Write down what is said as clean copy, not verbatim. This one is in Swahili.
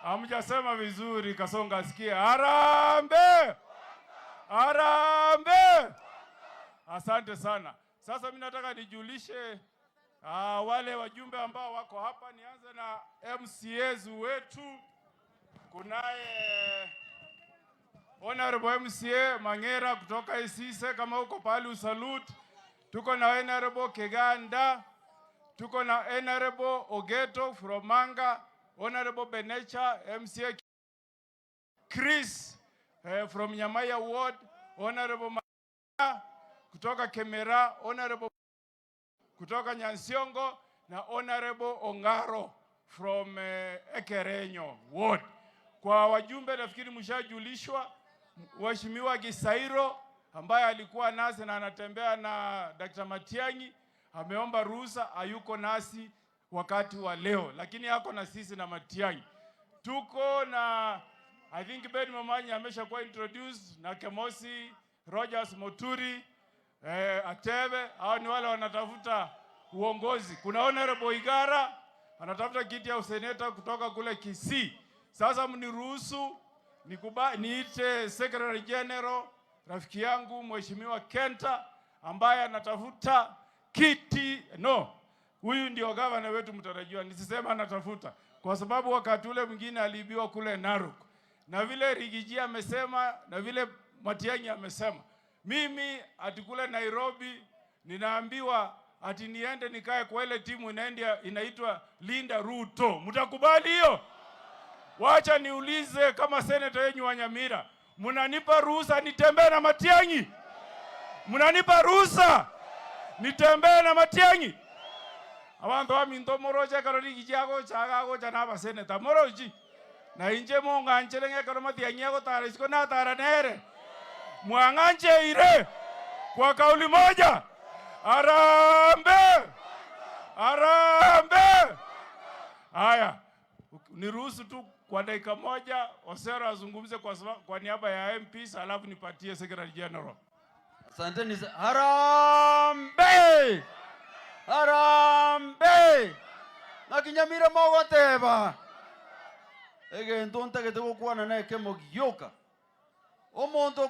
Hamjasema vizuri, Kasonga sikia. Harambee! Harambee! Asante sana. Sasa mimi nataka nijulishe wale wajumbe ambao wako hapa. Nianze na MCAs wetu. Kunaye Honorable MCA Mangera kutoka Isise, kama uko pale usalute. Tuko na Honorable Keganda, tuko na Honorable Ogeto from Manga, Honorable Benecha, MCA Chris from Nyamaya Ward, Honorable kutoka Kemera, Honorable kutoka Nyansiongo na Honorable Ongaro from Ekerenyo Ward. Kwa wajumbe nafikiri mshajulishwa. Mheshimiwa Gisairo ambaye alikuwa nasi na anatembea na Dr. Matiang'i ameomba ruhusa, hayuko nasi wakati wa leo, lakini yako na sisi na Matiang'i. Tuko na I think Ben Momanyi ameshakuwa introduced na Kemosi Rogers Moturi, Atebe. Hao ni wale wanatafuta uongozi. Kuna Honorable Igara anatafuta kiti ya useneta kutoka kule Kisii. Sasa mniruhusu niite Secretary General rafiki yangu Mheshimiwa Kenta ambaye anatafuta kiti. Huyu ndio gavana wetu mtarajiwa. Nisisema anatafuta kwa sababu wakati ule mwingine aliibiwa kule Narok. Na vile Rigiji amesema na vile Matiang'i amesema, mimi atikule Nairobi ninaambiwa ati niende nikae kwa ile timu inaitwa Linda Ruto. Mtakubali hiyo? Wacha niulize kama seneta yenu wa Nyamira, mnanipa ruhusa nitembee na Matiang'i? Mnanipa ruhusa nitembee na Matiang'i? Abantu aminto moroje karoli gijago chagago janaba seneta moroji. Na inje monganchelenge karo Matiang'i ago tara isko na tara nere. Mwanganche ire kwa kauli moja. Harambee! Harambee! Haya, niruhusu tu kwa dakika moja Osera azungumze kwa niaba ya MPs, alafu nipatie Secretary General. Asanteni. Harambee! Harambee! Na Kinyamira mogoteba. Ege ntonta ke tego kwana na kemo gyoka. Omonto